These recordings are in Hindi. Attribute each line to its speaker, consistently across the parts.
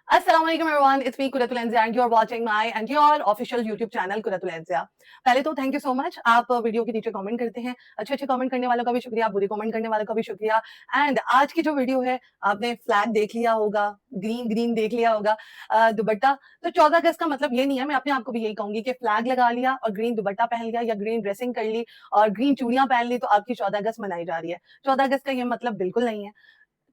Speaker 1: Assalamualaikum everyone, it's me Kuratul Enzia and you're watching my and your official YouTube channel Kuratul Enzia। पहले तो थैंक यू सो मच, आप वीडियो के नीचे कमेंट करते हैं, अच्छे कमेंट करने वालों का भी शुक्रिया, बुरे कमेंट करने वालों का भी शुक्रिया। एंड आज की जो वीडियो है आपने फ्लैग देख लिया होगा, ग्रीन ग्रीन देख लिया होगा, दुपट्टा। तो 14 अगस्त का मतलब ये नहीं है, मैं अपने आप को भी यही कहूंगी कि फ्लैग लगा लिया और ग्रीन दुपट्टा पहन लिया या ग्रीन ड्रेसिंग कर ली और ग्रीन चूड़ियां पहन ली तो आपकी 14 अगस्त मनाई जा रही है। 14 अगस्त का ये मतलब बिल्कुल नहीं है।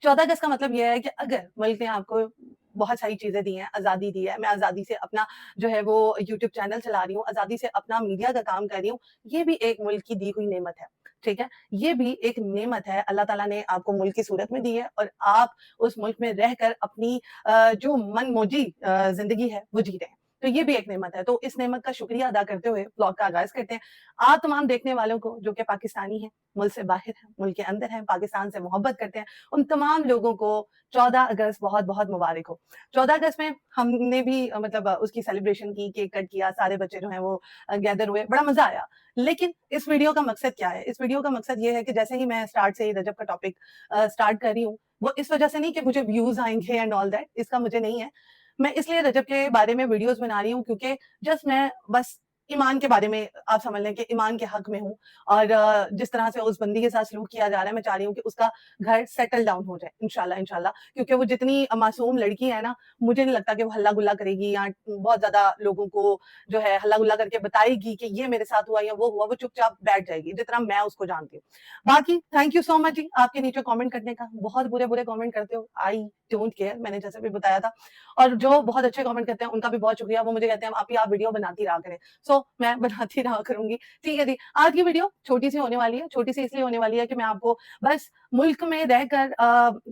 Speaker 1: 14 अगस्त का मतलब ये है कि अगर मुल्क ने आपको बहुत सारी चीजें दी हैं, आजादी दी है, मैं आजादी से अपना जो है वो यूट्यूब चैनल चला रही हूँ, आजादी से अपना मीडिया का काम कर रही हूँ, ये भी एक मुल्क की दी हुई नेमत है। ठीक है, ये भी एक नेमत है, अल्लाह ताला ने आपको मुल्क की सूरत में दी है और आप उस मुल्क में रहकर अपनी जो मन मौजी जिंदगी है वो जी रहे हैं। तो ये भी एक नेमत है। तो इस नेमत का शुक्रिया अदा करते हुए ब्लॉग का आगाज करते हैं। आप तमाम देखने वालों को जो कि पाकिस्तानी हैं, मुल्क से बाहर हैं, मुल्क के अंदर हैं, पाकिस्तान से मोहब्बत करते हैं, उन तमाम लोगों को 14 अगस्त बहुत-बहुत मुबारक हो। 14 अगस्त में हमने भी मतलब उसकी सेलिब्रेशन की, केक कट किया, सारे बच्चे जो हैं वो गैदर हुए, बड़ा मज़ा आया। लेकिन इस वीडियो का मकसद क्या है? इस वीडियो का मकसद ये है कि जैसे ही मैं स्टार्ट से ही रजब का टॉपिक स्टार्ट कर रही हूँ, वो इस वजह से नहीं कि मुझे व्यूज़ आएँगे एंड ऑल दैट, इसका मुझे नहीं है। मैं इसलिए रजब के बारे में वीडियोज़ बना रही हूँ क्योंकि जस्ट मैं बस ईमान के बारे में आप समझ लें कि ईमान के हक में हूँ और जिस तरह से उस बंदी के साथ सलूक किया जा रहा है, मैं चाह रही हूँ कि उसका घर सेटल डाउन हो जाए इंशाल्लाह इंशाल्लाह, क्योंकि वो जितनी मासूम लड़की है ना, मुझे नहीं लगता कि वो हल्ला गुल्ला करेगी या बहुत ज्यादा लोगों को जो है हल्ला गुल्ला करके बताएगी कि ये मेरे साथ हुआ या वो हुआ। वो चुपचाप बैठ जाएगी जितना मैं उसको जानती हूँ। बाकी थैंक यू सो मच जी आपके नीचे कमेंट करने का, बहुत बुरे बुरे कमेंट करते हो, आई डोंट केयर, मैंने जैसे भी बताया था। और जो बहुत अच्छे कमेंट करते हैं उनका भी बहुत शुक्रिया, वो मुझे कहते हैं आप वीडियो बनाती रहा करें। सो मैं बनाती रहा करूंगी। ठीक है जी, आज की वीडियो छोटी सी होने वाली है, छोटी सी इसलिए होने वाली है कि मैं आपको बस मुल्क में रहकर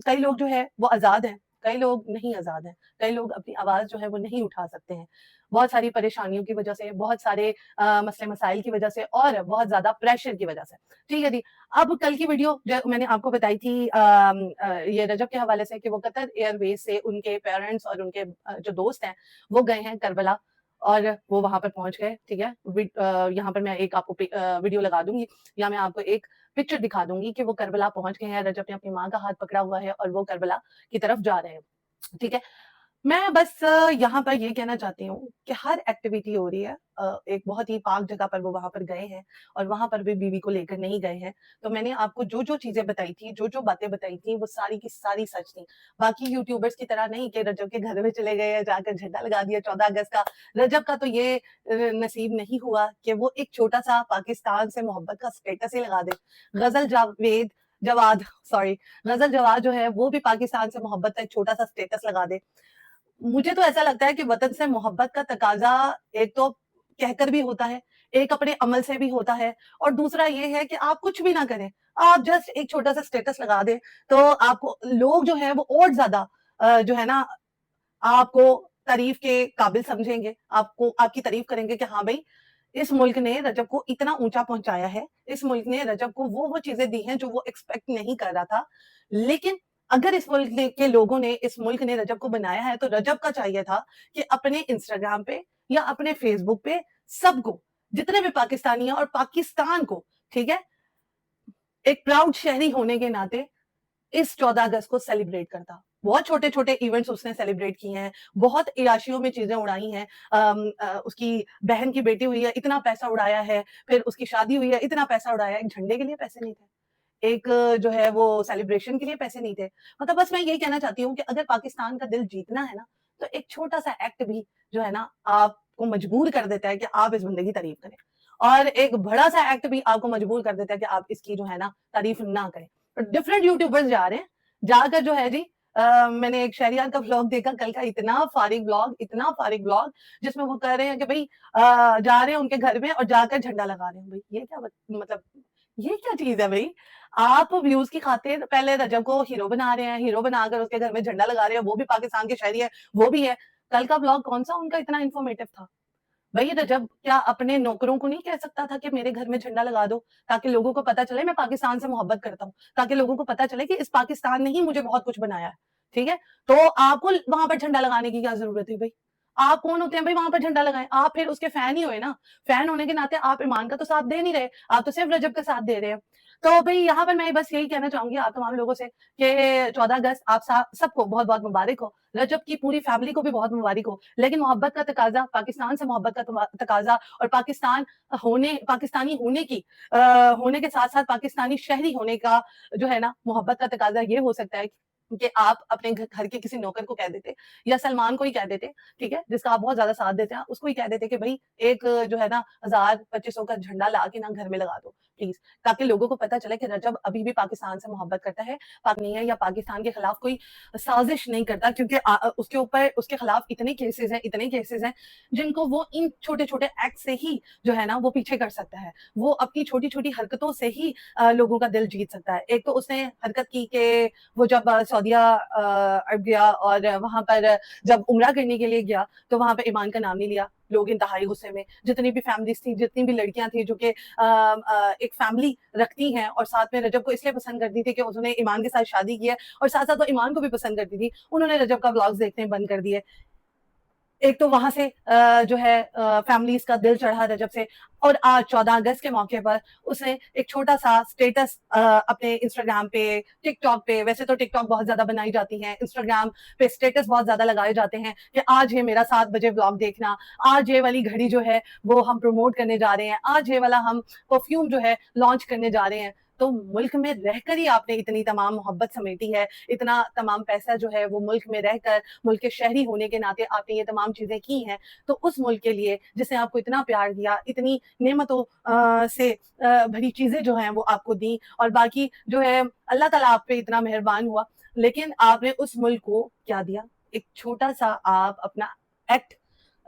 Speaker 1: कई लोग जो है वो आजाद हैं, कई लोग नहीं आजाद हैं, कई लोग अपनी आवाज जो है वो नहीं उठा सकते हैं, बहुत सारी परेशानियों की वजह से, बहुत सारे मसले मसाइल की वजह से और बहुत ज्यादा प्रेशर की वजह से। ठीक है जी, अब कल की वीडियो जो मैंने आपको बताई थी ये रजब के हवाले से कि वो कतर एयरवेज से उनके पेरेंट्स और उनके जो दोस्त हैं वो गए हैं करबला और वो वहां पर पहुंच गए। ठीक है, यहाँ पर मैं एक आपको वीडियो लगा दूंगी या मैं आपको एक पिक्चर दिखा दूंगी कि वो करबला पहुंच गए हैं, रजब ने अपनी माँ का हाथ पकड़ा हुआ है और वो करबला की तरफ जा रहे हैं। ठीक है, मैं बस यहाँ पर ये कहना चाहती हूँ कि हर एक्टिविटी हो रही है, एक बहुत ही पाक जगह पर वो वहां पर गए हैं और वहां पर भी बीवी को लेकर नहीं गए हैं। तो मैंने आपको जो जो चीजें बताई थी, जो जो बातें बताई थी, वो सारी की सारी सच थी। बाकी यूट्यूबर्स की तरह नहीं कि रजब के घर में चले गए हैं, जाकर झंडा लगा दिया 14 अगस्त का। रजब का तो ये नसीब नहीं हुआ कि वो एक छोटा सा पाकिस्तान से मोहब्बत का स्टेटस ही लगा दे। गजल जावेद जवाद सॉरी गजल जवाद जो है वो भी पाकिस्तान से मोहब्बत का एक छोटा सा स्टेटस लगा दे। मुझे तो ऐसा लगता है कि वतन से मोहब्बत का तकाजा एक तो कहकर भी होता है, एक अपने अमल से भी होता है और दूसरा ये है कि आप कुछ भी ना करें, आप जस्ट एक छोटा सा स्टेटस लगा दें तो आपको लोग जो है वो और ज्यादा जो है ना आपको तारीफ के काबिल समझेंगे, आपको आपकी तारीफ करेंगे कि हाँ भाई इस मुल्क ने रजब को इतना ऊंचा पहुंचाया है, इस मुल्क ने रजब को वो चीजें दी हैं जो वो एक्सपेक्ट नहीं कर रहा था। लेकिन अगर इस मुल्क के लोगों ने इस मुल्क ने रजब को बनाया है तो रजब का चाहिए था कि अपने इंस्टाग्राम पे या अपने फेसबुक पे सबको, जितने भी पाकिस्तानी हैं और पाकिस्तान को, ठीक है, एक प्राउड शहरी होने के नाते इस 14 अगस्त को सेलिब्रेट करता। बहुत छोटे-छोटे इवेंट्स उसने सेलिब्रेट किए हैं, बहुत इयाशियों में चीज़ें उड़ाई हैं। उसकी बहन की बेटी हुई है, इतना पैसा उड़ाया है, फिर उसकी शादी हुई है, इतना पैसा उड़ाया है। एक झंडे के लिए पैसे नहीं थे, एक जो है वो सेलिब्रेशन के लिए पैसे नहीं थे। मतलब बस मैं यही कहना चाहती हूँ कि अगर पाकिस्तान का दिल जीतना है ना, तो एक छोटा-सा एक्ट भी जो है ना, आपको मजबूर कर देता है कि आप इस बंदे की तारीफ करें और एक बड़ा-सा एक्ट भी आपको मजबूर कर देता है कि आप इसकी जो है ना, तारीफ ना करें। डिफरेंट यूट्यूबर्स जा रहे हैं, जाकर जो है जी मैंने एक शहरियार का व्लॉग देखा कल का, इतना फारिग व्लॉग जिसमें वो कह रहे हैं कि भाई जा रहे हैं उनके घर में और जाकर झंडा लगा रहे हैं। भाई ये क्या मतलब ये क्या चीज है भाई? आप व्यूज की खातिर पहले रजब को हीरो बना रहे हैं, हीरो बनाकर उसके घर में झंडा लगा रहे हैं, वो भी पाकिस्तान के शहरी है, वो भी है। कल का व्लॉग कौन सा उनका इतना इन्फॉर्मेटिव था? वही रजब क्या अपने नौकरों को नहीं कह सकता था कि मेरे घर में झंडा लगा दो, ताकि लोगों को पता चले मैं पाकिस्तान से मोहब्बत करता हूँ, ताकि लोगों को पता चले कि इस पाकिस्तान ने ही मुझे बहुत कुछ बनाया है। ठीक है, तो आपको वहां पर झंडा लगाने की क्या जरूरत है भाई? आप कौन होते हैं भाई वहां पर झंडा लगाएं? आप फिर उसके फैन ही हुए ना। फैन होने के नाते आप ईमान का तो साथ दे नहीं रहे, आप तो सिर्फ रजब का साथ दे रहे हैं। तो भाई यहाँ पर मैं बस यही कहना चाहूंगी आप तमाम लोगों से कि 14 अगस्त आप सबको बहुत बहुत मुबारक हो। रजब की पूरी फैमिली को भी बहुत मुबारक हो। लेकिन मोहब्बत का तकाज़ा, पाकिस्तान से मोहब्बत का तकाज़ा और पाकिस्तानी होने के साथ-साथ पाकिस्तानी शहरी होने का जो है ना मोहब्बत का तकाज़ा ये हो सकता है कि आप अपने घर के किसी नौकर को कह देते या सलमान को ही कह देते, ठीक है? जिसका आप बहुत ज़्यादा साथ देते हैं, उसको ही कह देते कि भई एक जो है ना 1000-2500 का झंडा ला के ना घर में लगा दो, प्लीज़। ताकि लोगों को पता चले कि रजब अभी भी पाकिस्तान से मोहब्बत करता है, पाक नहीं है या पाकिस्तान के खिलाफ कोई साजिश नहीं करता, क्योंकि उसके ऊपर उसके खिलाफ इतने केसेज़ हैं जिनको वो इन छोटे-छोटे एक्ट से ही जो है ना वो पीछे कर सकता है। वो अपनी छोटी-छोटी हरकतों से ही लोगों का दिल जीत सकता है। एक तो उसने हरकत की कि वो जब सऊदीया अरब गया और वहाँ पर जब उम्रा करने के लिए गया, तो वहाँ पे ईमान का नाम नहीं लिया। लोग इंतहाई गुस्से में, जितनी भी फैमिलीज़ थी, जितनी भी लड़कियाँ थी जो कि एक फैमिली रखती हैं और साथ में रजब को इसलिए पसंद करती थी कि उसने ईमान के साथ शादी की है और साथ-साथ वो ईमान को भी पसंद करती थी, उन्होंने रजब का व्लॉग्स देखने बंद कर दिए। एक तो वहाँ से जो है फैमिलीज़ का दिल चढ़ा रजब से, और आज 14 अगस्त के मौके पर उसने एक छोटा-सा स्टेटस अपने इंस्टाग्राम पे, टिकटॉक पे, वैसे तो टिकटॉक बहुत ज़्यादा बनाई जाती हैं, इंस्टाग्राम पे स्टेटस बहुत ज़्यादा लगाए जाते हैं कि आज ये मेरा 7 बजे व्लॉग देखना, आज ये वाली घड़ी जो है वो हम प्रमोट करने जा रहे हैं, आज ये वाला हम परफ्यूम जो है लॉन्च करने जा रहे हैं। तो मुल्क में रहकर ही आपने इतनी तमाम मोहब्बत समेटी है, इतना तमाम पैसा जो है वो मुल्क में रहकर, मुल्क के शहरी होने के नाते आपने ये तमाम चीज़ें की हैं, तो उस मुल्क के लिए जिसने आपको इतना प्यार दिया, इतनी नेमतों से भरी चीज़ें जो हैं वो आपको दी, और बाकी जो है अल्लाह ताला आप पे इतना मेहरबान हुआ, लेकिन आपने उस मुल्क को क्या दिया? एक छोटा-सा आप अपना एक्ट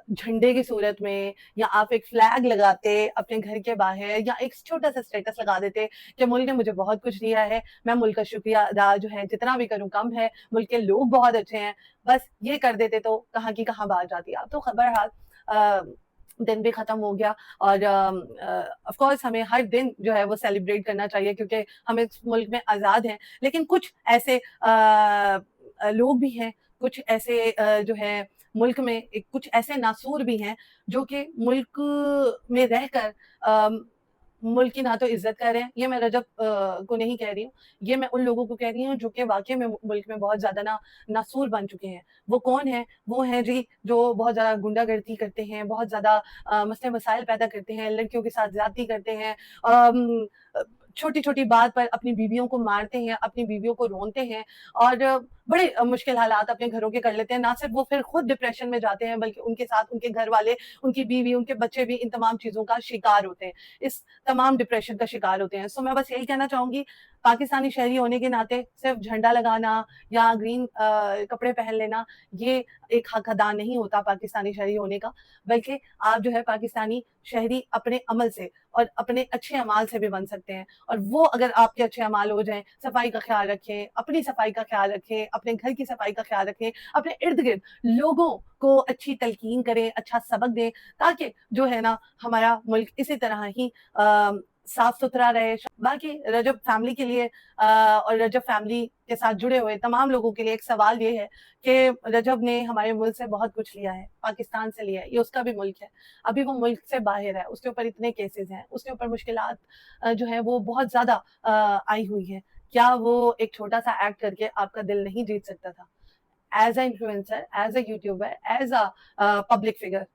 Speaker 1: झंडे की सूरत में, या आप एक फ्लैग लगाते अपने घर के बाहर, या एक छोटा-सा स्टेटस लगा देते कि मुल्क ने मुझे बहुत कुछ दिया है, मैं मुल्क का शुक्रिया अदा जो है जितना भी करूँ कम है, मुल्क के लोग बहुत अच्छे हैं। बस ये कर देते तो कहाँ की कहाँ बात जाती। अब तो बहरहाल दिन भी खत्म हो गया, और ऑफ कोर्स हमें हर दिन जो है वो सेलिब्रेट करना चाहिए, क्योंकि हम इस मुल्क में आज़ाद हैं। लेकिन कुछ ऐसे लोग भी हैं, कुछ ऐसे जो है मुल्क में कुछ ऐसे नासूर भी हैं जो कि मुल्क में रहकर मुल्क की ना तो इज़्ज़त कर रहे हैं, ये मैं रजब को नहीं कह रही हूँ, ये मैं उन लोगों को कह रही हूँ जो कि वाक़ई में मुल्क में बहुत ज़्यादा ना नासूर बन चुके हैं। वो कौन हैं? वो हैं जी जो बहुत ज़्यादा गुंडागर्दी करते हैं, बहुत ज़्यादा मसले-मसाइल पैदा करते हैं, लड़कियों के साथ ज़्यादती करते हैं, अ, छोटी-छोटी बात पर अपनी बीवियों को मारते हैं, अपनी बीवियों को रोनते हैं, और बड़े मुश्किल हालात अपने घरों के कर लेते हैं। ना सिर्फ़ वो फिर खुद डिप्रेशन में जाते हैं, बल्कि उनके साथ उनके घर वाले, उनकी बीवी, उनके बच्चे भी इन तमाम चीज़ों का शिकार होते हैं। इस तमाम डिप्रेशन का शिकार होते हैं। सो मैं बस यही कहना चाहूँगी, पाकिस्तानी शहरी होने के नाते सिर्फ़ झंडा लगाना या ग्रीन कपड़े पहन लेना, ये एक हक अदा नहीं होता पाकिस्तानी शहरी होने का, बल्कि आप जो है पाकिस्तानी शहरी अपने अमल से और अपने अच्छे अमाल से भी बन सकते हैं। और वो अगर आपके अच्छे अमाल हो जाएँ, सफाई का ख़्याल रखें, अपनी सफाई का ख़्याल रखें, अपने घर की सफाई का ख़्याल रखें, अपने इर्द-गिर्द लोगों को अच्छी तलकीन करें, अच्छा सबक दें, ताकि जो है ना हमारा मुल्क इसी तरह ही साफ-सुथरा रहे। बाकी रजब फैमिली के लिए और रजब फैमिली के साथ जुड़े हुए तमाम लोगों के लिए एक सवाल ये है कि रजब ने हमारे मुल्क से बहुत कुछ लिया है, पाकिस्तान से लिया है, ये उसका भी मुल्क है। अभी वो मुल्क से बाहर है, उसके ऊपर इतने केसेज़ हैं, उसके ऊपर मुश्किलात जो है वो बहुत ज़्यादा आई हुई हैं। क्या वो एक छोटा-सा एक्ट करके आपका दिल नहीं जीत सकता था? As a influencer, as a YouTuber, as a public figure,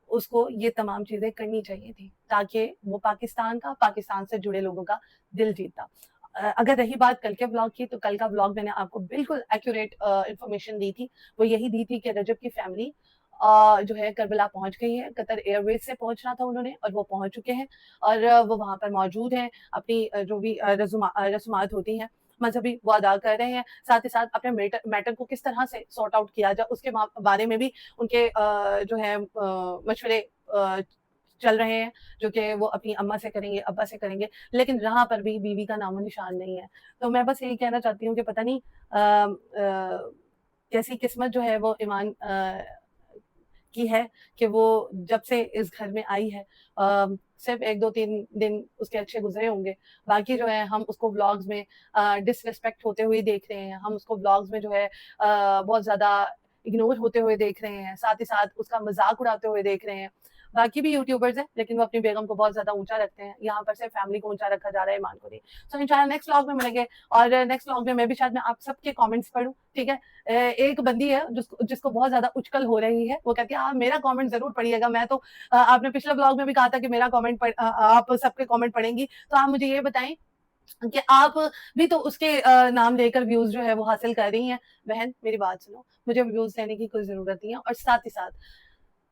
Speaker 1: उसको ये तमाम चीज़ें करनी चाहिए थी, ताकि वो पाकिस्तान से जुड़े लोगों का दिल जीता। अगर रही बात कल के व्लॉग की, तो कल का व्लॉग मैंने आपको बिल्कुल एक्यूरेट इन्फॉर्मेशन दी थी। वो यही दी थी कि रजब की फैमिली जो है करबला पहुँच गई है। कतर एयरवेज़ से पहुँचना था उन्होंने, और वो पहुँच चुके हैं, और वो वहाँ पर मौजूद हैं। अपनी जो भी रस्मात होती हैं मज़हबी, वो अदा कर रहे हैं। साथ ही साथ अपने मैटर को किस तरह से सॉर्ट आउट किया जाए, उसके बारे में भी उनके जो है मशवरे चल रहे हैं, जो कि वो अपनी अम्मा से करेंगे, अब्बा से करेंगे, लेकिन यहाँ पर भी बीवी का नामो-निशान नहीं है। तो मैं बस यही कहना चाहती हूँ कि पता नहीं कैसी किस्मत जो है वो ईमान की है कि वो जब से इस घर में आई है सिर्फ़ 1, 2, 3 दिन उसके अच्छे गुज़रे होंगे। बाकी जो है हम उसको व्लॉग्स में डिसरिस्पेक्ट होते हुए देख रहे हैं। हम उसको व्लॉग्स में जो है बहुत ज़्यादा इग्नोर होते हुए देख रहे हैं, साथ ही साथ उसका मजाक उड़ाते हुए देख रहे हैं। बाकी भी यूट्यूबर्स हैं लेकिन वो अपनी बेगम को बहुत ज्यादा ऊंचा रखते हैं, यहाँ पर सिर्फ फैमिली को ऊंचा रखा जा रहा है, ईमान को नहीं। सो इंशाल्लाह नेक्स्ट व्लॉग में मिलेंगे, और नेक्स्ट व्लॉग में मैं भी शायद मैं आप सबके कमेंट्स पढूं, ठीक है। एक बंदी है जिसको बहुत ज्यादा उचकल हो रही है, वो कहती है आप मेरा कमेंट जरूर पढ़िएगा। मैं तो आपने पिछले ब्लॉग में भी कहा था कि मेरा कमेंट आप सबके कमेंट पढ़ेंगी, तो आप मुझे ये बताएं कि आप भी तो उसके नाम लेकर व्यूज जो है वो हासिल कर रही हैं। बहन मेरी बात सुनो, मुझे व्यूज लेने की कोई जरूरत नहीं है। और साथ ही साथ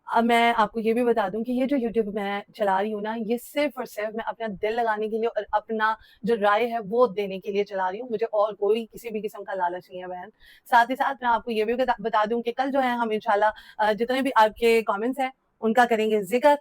Speaker 1: अब मैं आपको ये भी बता दूं कि ये जो यूट्यूब मैं चला रही हूँ ना, ये सिर्फ और सिर्फ मैं अपना दिल लगाने के लिए और अपना जो राय है वो देने के लिए चला रही हूँ। मुझे और कोई किसी भी किस्म का लालच नहीं है बहन। साथ ही साथ मैं आपको ये भी बता दूं कि कल जो है हम इंशाल्लाह जितने भी आपके कमेंट्स हैं उनका करेंगे जिक्र।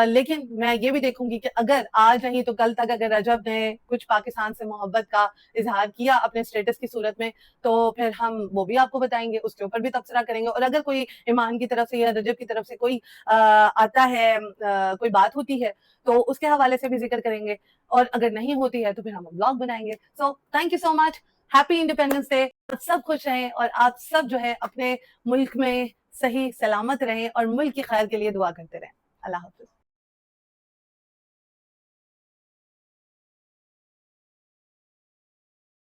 Speaker 1: लेकिन मैं ये भी देखूंगी कि अगर आज नहीं तो कल तक अगर रजब ने कुछ पाकिस्तान से मोहब्बत का इजहार किया अपने स्टेटस की सूरत में, तो फिर हम वो भी आपको बताएंगे, उसके ऊपर भी तबसरा करेंगे। और अगर कोई ईमान की तरफ से या रजब की तरफ से कोई आता है, कोई बात होती है, तो उसके हवाले से भी जिक्र करेंगे। और अगर नहीं होती है तो फिर हम ब्लॉग बनाएंगे। So thank you so much, happy independence day. आप सब खुश रहें और आप सब जो है अपने मुल्क में सही सलामत रहें और मुल्क की खैर के लिए दुआ करते रहें। अल्लाह हाफिज।